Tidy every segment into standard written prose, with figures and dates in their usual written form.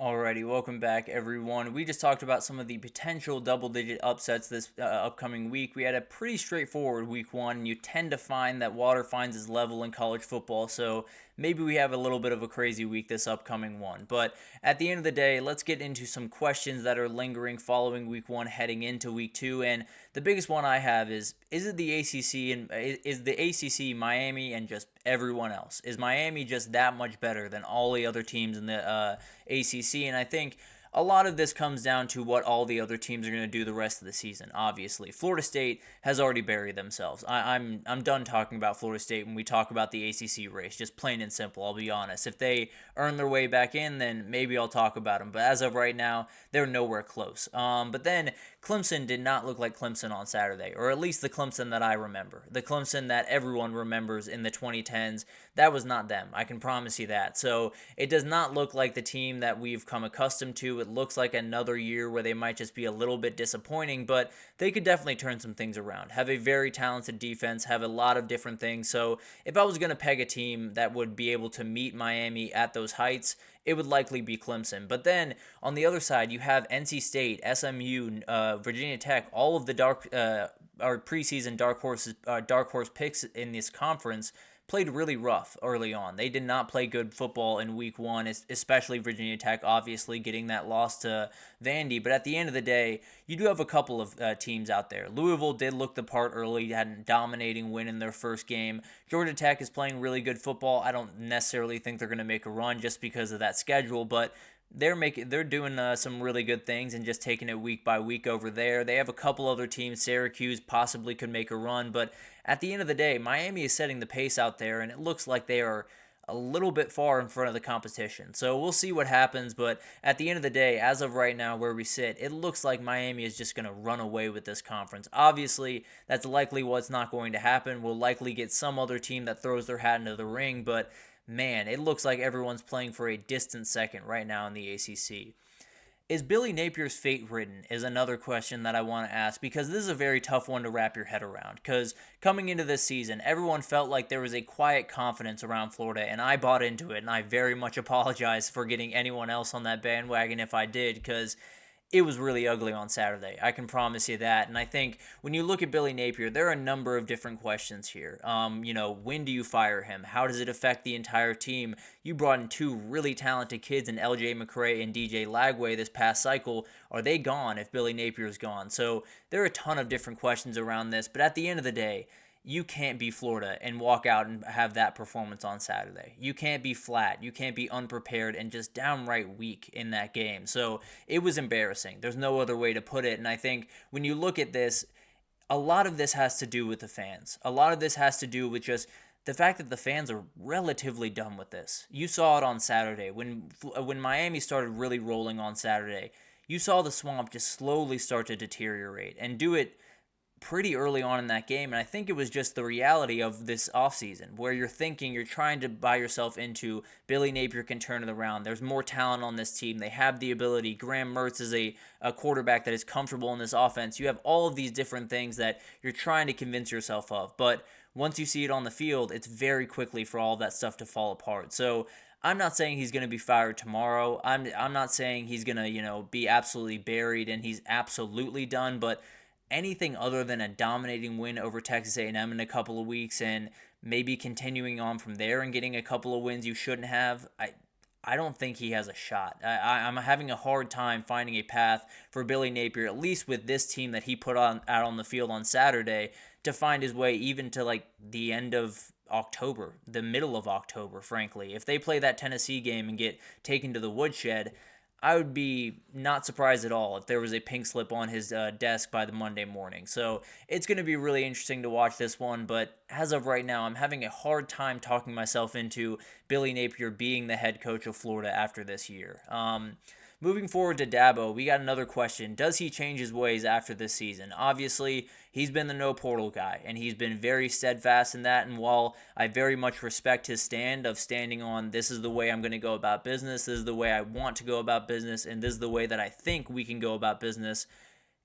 Alrighty, welcome back, everyone. We just talked about some of the potential double-digit upsets this upcoming week. We had a pretty straightforward week one, and you tend to find that water finds its level in college football, so maybe we have a little bit of a crazy week this upcoming one. But at the end of the day, let's get into some questions that are lingering following week one heading into week two, and the biggest one I have is it the ACC, and is the ACC Miami and just everyone else? Is Miami just that much better than all the other teams in the ACC? And I think a lot of this comes down to what all the other teams are going to do the rest of the season. Obviously, Florida State has already buried themselves. I'm done talking about Florida State when we talk about the ACC race. Just plain and simple. I'll be honest. If they earn their way back in, then maybe I'll talk about them. But as of right now, they're nowhere close. But then Clemson did not look like Clemson on Saturday, or at least the Clemson that I remember. The Clemson that everyone remembers in the 2010s. That was not them. I can promise you that. So it does not look like the team that we've come accustomed to. It looks like another year where they might just be a little bit disappointing, but they could definitely turn some things around. Have a very talented defense, have a lot of different things. So if I was going to peg a team that would be able to meet Miami at those heights, it would likely be Clemson. But then on the other side, you have NC State, SMU, Virginia Tech, all of the our preseason dark horse picks in this conference played really rough early on. They did not play good football in week one, especially Virginia Tech, obviously getting that loss to Vandy. But at the end of the day, you do have a couple of teams out there. Louisville did look the part early, had a dominating win in their first game. Georgia Tech is playing really good football. I don't necessarily think they're going to make a run just because of that schedule, but they're doing some really good things and just taking it week by week over there. They have a couple other teams. Syracuse possibly could make a run, but at the end of the day, Miami is setting the pace out there, and it looks like they are a little bit far in front of the competition. So we'll see what happens, but at the end of the day, as of right now where we sit, it looks like Miami is just going to run away with this conference. Obviously, that's likely what's not going to happen. We'll likely get some other team that throws their hat into the ring, but man, it looks like everyone's playing for a distant second right now in the ACC. Is Billy Napier's fate written is another question that I want to ask, because this is a very tough one to wrap your head around, because coming into this season, everyone felt like there was a quiet confidence around Florida, and I bought into it, and I very much apologize for getting anyone else on that bandwagon if I did, because it was really ugly on Saturday. I can promise you that. And I think when you look at Billy Napier, there are a number of different questions here. When do you fire him? How does it affect the entire team? You brought in two really talented kids in LJ McCray and DJ Lagway this past cycle. Are they gone if Billy Napier's gone? So there are a ton of different questions around this. But at the end of the day, you can't be Florida and walk out and have that performance on Saturday. You can't be flat. You can't be unprepared and just downright weak in that game. So it was embarrassing. There's no other way to put it. And I think when you look at this, a lot of this has to do with the fans. A lot of this has to do with just the fact that the fans are relatively done with this. You saw it on Saturday. When Miami started really rolling on Saturday, you saw the Swamp just slowly start to deteriorate and do it pretty early on in that game. And I think it was just the reality of this offseason where you're trying to buy yourself into Billy Napier can turn it around. There's more talent on this team. They have the ability. Graham Mertz is a quarterback that is comfortable in this offense. You have all of these different things that you're trying to convince yourself of. But once you see it on the field, it's very quickly for all of that stuff to fall apart. So I'm not saying he's going to be fired tomorrow. I'm not saying he's going to, be absolutely buried and he's absolutely done, but anything other than a dominating win over Texas A&M in a couple of weeks and maybe continuing on from there and getting a couple of wins you shouldn't have, I don't think he has a shot. I'm having a hard time finding a path for Billy Napier, at least with this team that he put out on the field on Saturday, to find his way even to like the end of October, the middle of October, frankly. If they play that Tennessee game and get taken to the woodshed, I would be not surprised at all if there was a pink slip on his desk by the Monday morning. So it's going to be really interesting to watch this one, but as of right now, I'm having a hard time talking myself into Billy Napier being the head coach of Florida after this year. Moving forward to Dabo, we got another question. Does he change his ways after this season? Obviously, he's been the no portal guy, and he's been very steadfast in that. And while I very much respect his stand of standing on this is the way I'm going to go about business, this is the way I want to go about business, and this is the way that I think we can go about business,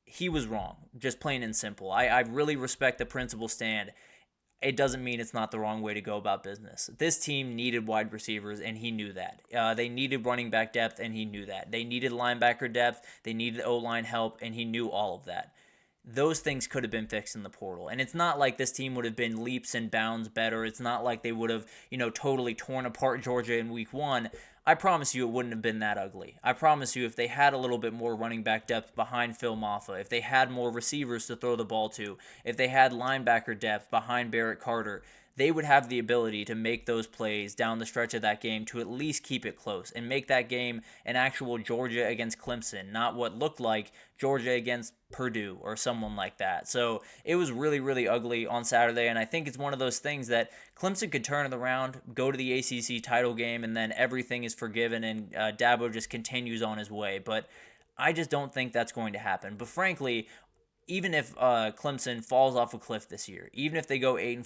he was wrong, just plain and simple. I really respect the principle stand. it doesn't mean it's not the wrong way to go about business. This team needed wide receivers, and he knew that. They needed running back depth, and he knew that. They needed linebacker depth. They needed O-line help, and he knew all of that. Those things could have been fixed in the portal. And it's not like this team would have been leaps and bounds better. It's not like they would have, totally torn apart Georgia in week one. I promise you it wouldn't have been that ugly. I promise you if they had a little bit more running back depth behind Phil Maffa, if they had more receivers to throw the ball to, if they had linebacker depth behind Barrett Carter, they would have the ability to make those plays down the stretch of that game to at least keep it close and make that game an actual Georgia against Clemson, not what looked like Georgia against Purdue or someone like that. So it was really, really ugly on Saturday, and I think it's one of those things that Clemson could turn it around, go to the ACC title game, and then everything is forgiven, and Dabo just continues on his way. But I just don't think that's going to happen. But frankly, even if Clemson falls off a cliff this year, even if they go 8-4,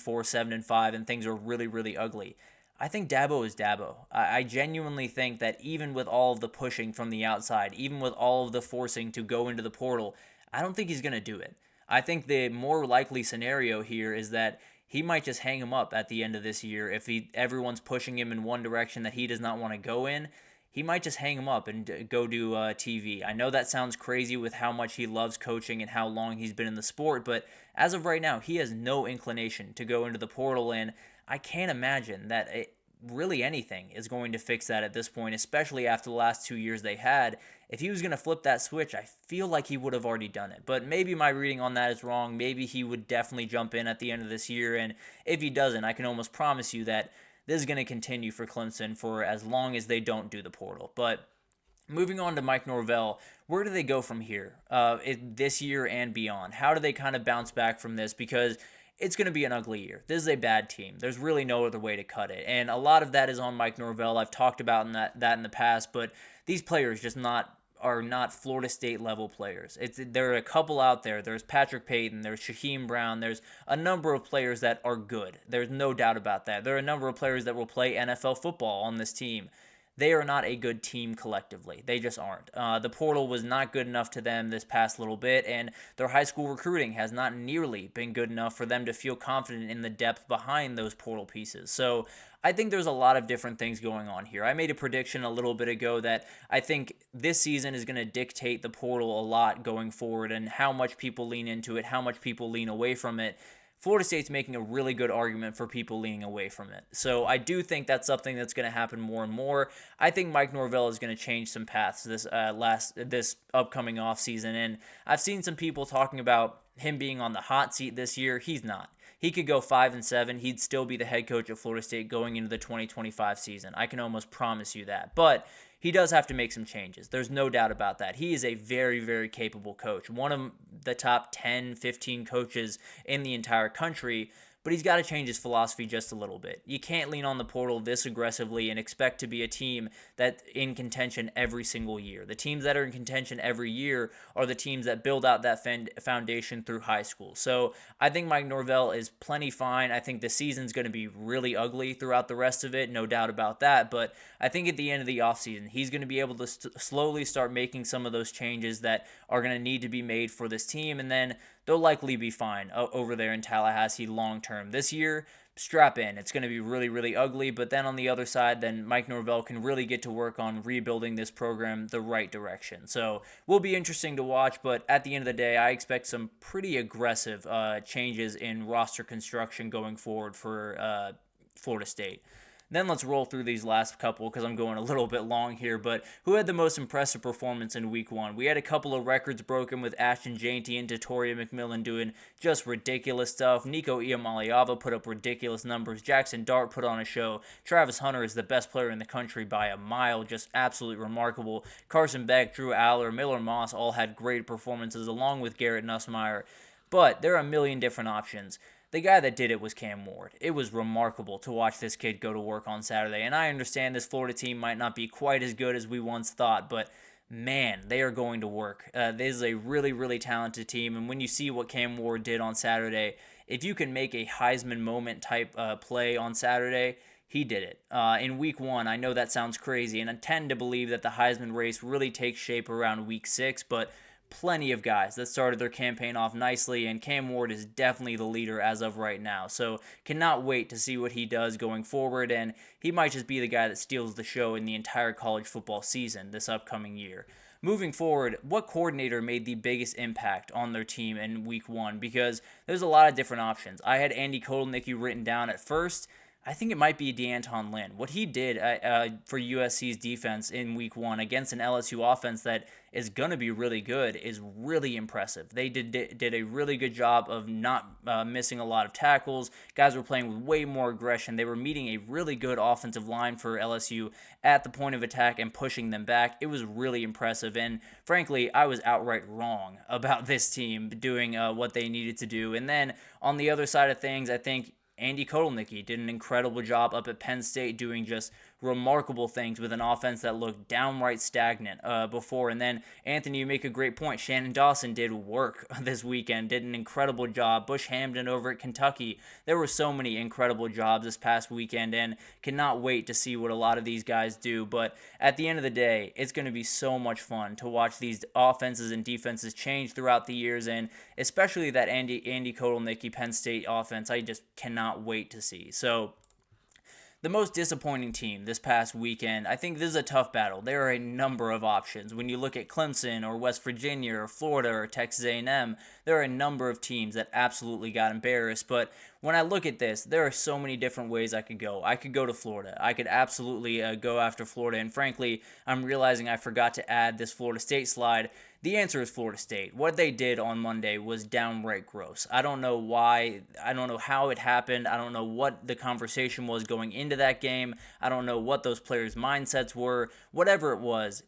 7-5, and things are really, really ugly, I think Dabo is Dabo. I genuinely think that even with all of the pushing from the outside, even with all of the forcing to go into the portal, I don't think he's going to do it. I think the more likely scenario here is that he might just hang him up at the end of this year if everyone's pushing him in one direction that he does not want to go in. He might just hang him up and go do TV. I know that sounds crazy with how much he loves coaching and how long he's been in the sport, but as of right now, he has no inclination to go into the portal, and I can't imagine that really anything is going to fix that at this point, especially after the last 2 years they had. If he was going to flip that switch, I feel like he would have already done it. But maybe my reading on that is wrong. Maybe he would definitely jump in at the end of this year, and if he doesn't, I can almost promise you that this is going to continue for Clemson for as long as they don't do the portal. But moving on to Mike Norvell, where do they go from here this year and beyond? How do they kind of bounce back from this? Because it's going to be an ugly year. This is a bad team. There's really no other way to cut it. And a lot of that is on Mike Norvell. I've talked about that in the past, but these players just are not Florida State level players. There are a couple out there. There's Patrick Payton, there's Shaheem Brown, there's a number of players that are good. There's no doubt about that. There are a number of players that will play NFL football on this team. They are not a good team collectively. They just aren't. The portal was not good enough to them this past little bit, and their high school recruiting has not nearly been good enough for them to feel confident in the depth behind those portal pieces. So I think there's a lot of different things going on here. I made a prediction a little bit ago that I think this season is going to dictate the portal a lot going forward and how much people lean into it, how much people lean away from it. Florida State's making a really good argument for people leaning away from it. So I do think that's something that's going to happen more and more. I think Mike Norvell is going to change some paths this upcoming offseason. And I've seen some people talking about him being on the hot seat this year. He's not. He could go 5-7. He'd still be the head coach at Florida State going into the 2025 season. I can almost promise you that. But he does have to make some changes. There's no doubt about that. He is a very, very capable coach. One of the top 10, 15 coaches in the entire country, but he's got to change his philosophy just a little bit. You can't lean on the portal this aggressively and expect to be a team that's in contention every single year. The teams that are in contention every year are the teams that build out that foundation through high school. So I think Mike Norvell is plenty fine. I think the season's going to be really ugly throughout the rest of it, no doubt about that. But I think at the end of the offseason, he's going to be able to slowly start making some of those changes that are going to need to be made for this team, and then they'll likely be fine over there in Tallahassee long term. This year, strap in. It's going to be really, really ugly. But then on the other side, then Mike Norvell can really get to work on rebuilding this program the right direction. So will be interesting to watch. But at the end of the day, I expect some pretty aggressive changes in roster construction going forward for Florida State. Then let's roll through these last couple because I'm going a little bit long here. But who had the most impressive performance in week one? We had a couple of records broken with Ashton Jainty and Tatoria McMillan doing just ridiculous stuff. Nico Iamaleava put up ridiculous numbers. Jackson Dart put on a show. Travis Hunter is the best player in the country by a mile. Just absolutely remarkable. Carson Beck, Drew Aller, Miller Moss all had great performances along with Garrett Nussmeier. But there are a million different options. The guy that did it was Cam Ward. It was remarkable to watch this kid go to work on Saturday. And I understand this Florida team might not be quite as good as we once thought, but man, they are going to work. This is a really, really talented team. And when you see what Cam Ward did on Saturday, if you can make a Heisman moment type play on Saturday, he did it. In week one, I know that sounds crazy, and I tend to believe that the Heisman race really takes shape around week 6, but plenty of guys that started their campaign off nicely, and Cam Ward is definitely the leader as of right now. So cannot wait to see what he does going forward, and he might just be the guy that steals the show in the entire college football season this upcoming year. Moving forward, what coordinator made the biggest impact on their team in week one? Because there's a lot of different options. I had Andy Kotelnicki written down at first. I think it might be D'Anton Lynn. What he did for USC's defense in week one against an LSU offense that is going to be really good is really impressive. They did a really good job of not missing a lot of tackles. Guys were playing with way more aggression. They were meeting a really good offensive line for LSU at the point of attack and pushing them back. It was really impressive. And frankly, I was outright wrong about this team doing what they needed to do. And then on the other side of things, I think Andy Kotelnicki did an incredible job up at Penn State doing just remarkable things with an offense that looked downright stagnant before. And then, Anthony, you make a great point. Shannon Dawson did work this weekend, did an incredible job. Bush Hamden over at Kentucky. There were so many incredible jobs this past weekend, and cannot wait to see what a lot of these guys do. But at the end of the day, it's going to be so much fun to watch these offenses and defenses change throughout the years, and especially that Andy Kotelnicki Penn State offense. I just cannot wait to see. So, the most disappointing team this past weekend, I think this is a tough battle. There are a number of options. When you look at Clemson or West Virginia or Florida or Texas A&M, there are a number of teams that absolutely got embarrassed. But when I look at this, there are so many different ways I could go. I could go to Florida. I could absolutely go after Florida. And frankly, I'm realizing I forgot to add this Florida State slide. The answer is Florida State. What they did on Monday was downright gross. I don't know why. I don't know how it happened. I don't know what the conversation was going into that game. I don't know what those players' mindsets were. Whatever it was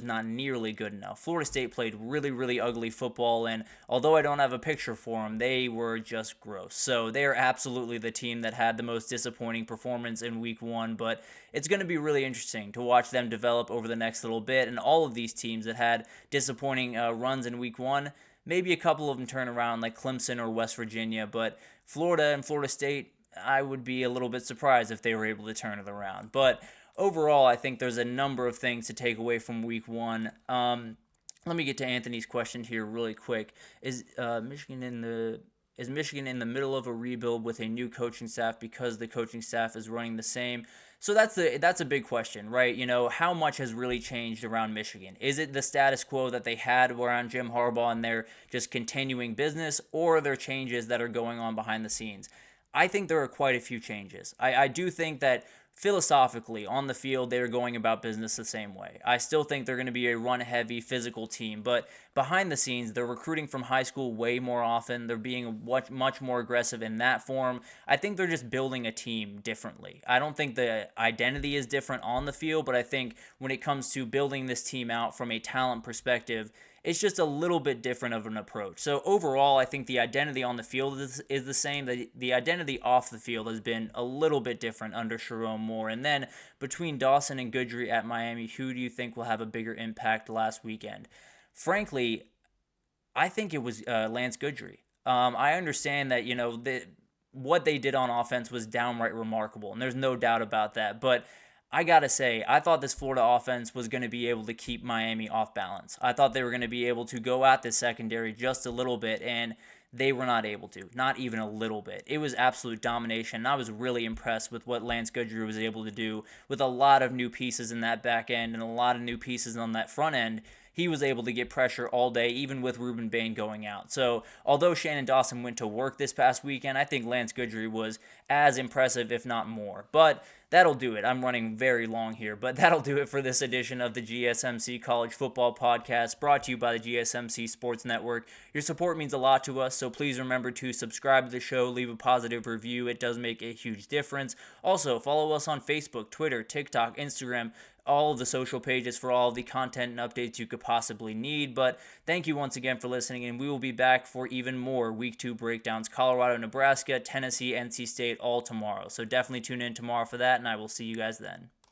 not nearly good enough. Florida State played really, really ugly football, and although I don't have a picture for them, they were just gross. So they are absolutely the team that had the most disappointing performance in week one, but it's going to be really interesting to watch them develop over the next little bit, and all of these teams that had disappointing runs in week one, maybe a couple of them turn around like Clemson or West Virginia, but Florida and Florida State, I would be a little bit surprised if they were able to turn it around. But overall, I think there's a number of things to take away from week one. Let me get to Anthony's question here really quick. Is Michigan in the middle of a rebuild with a new coaching staff because the coaching staff is running the same? So that's a big question, right? You know, how much has really changed around Michigan? Is it the status quo that they had around Jim Harbaugh and they're just continuing business, or are there changes that are going on behind the scenes? I think there are quite a few changes. I do think that philosophically, on the field, they're going about business the same way. I still think they're going to be a run-heavy, physical team, but behind the scenes, they're recruiting from high school way more often. They're being much more aggressive in that form. I think they're just building a team differently. I don't think the identity is different on the field, but I think when it comes to building this team out from a talent perspective, it's just a little bit different of an approach. So overall, I think the identity on the field is the same. The identity off the field has been a little bit different under Sharon Moore. And then between Dawson and Goodry at Miami, who do you think will have a bigger impact last weekend? Frankly, I think it was Lance Goodry. I understand that, what they did on offense was downright remarkable, and there's no doubt about that. But I gotta say, I thought this Florida offense was going to be able to keep Miami off balance. I thought they were going to be able to go at this secondary just a little bit, and they were not able to, not even a little bit. It was absolute domination. I was really impressed with what Lance Goodry was able to do with a lot of new pieces in that back end and a lot of new pieces on that front end. He was able to get pressure all day, even with Ruben Bain going out. So, although Shannon Dawson went to work this past weekend, I think Lance Goodry was as impressive, if not more. But that'll do it. I'm running very long here, but that'll do it for this edition of the GSMC College Football Podcast, brought to you by the GSMC Sports Network. Your support means a lot to us, so please remember to subscribe to the show, leave a positive review. It does make a huge difference. Also, follow us on Facebook, Twitter, TikTok, Instagram, all of the social pages for all of the content and updates you could possibly need. But thank you once again for listening, and we will be back for even more Week 2 breakdowns. Colorado, Nebraska, Tennessee, NC State, all tomorrow. So definitely tune in tomorrow for that, and I will see you guys then.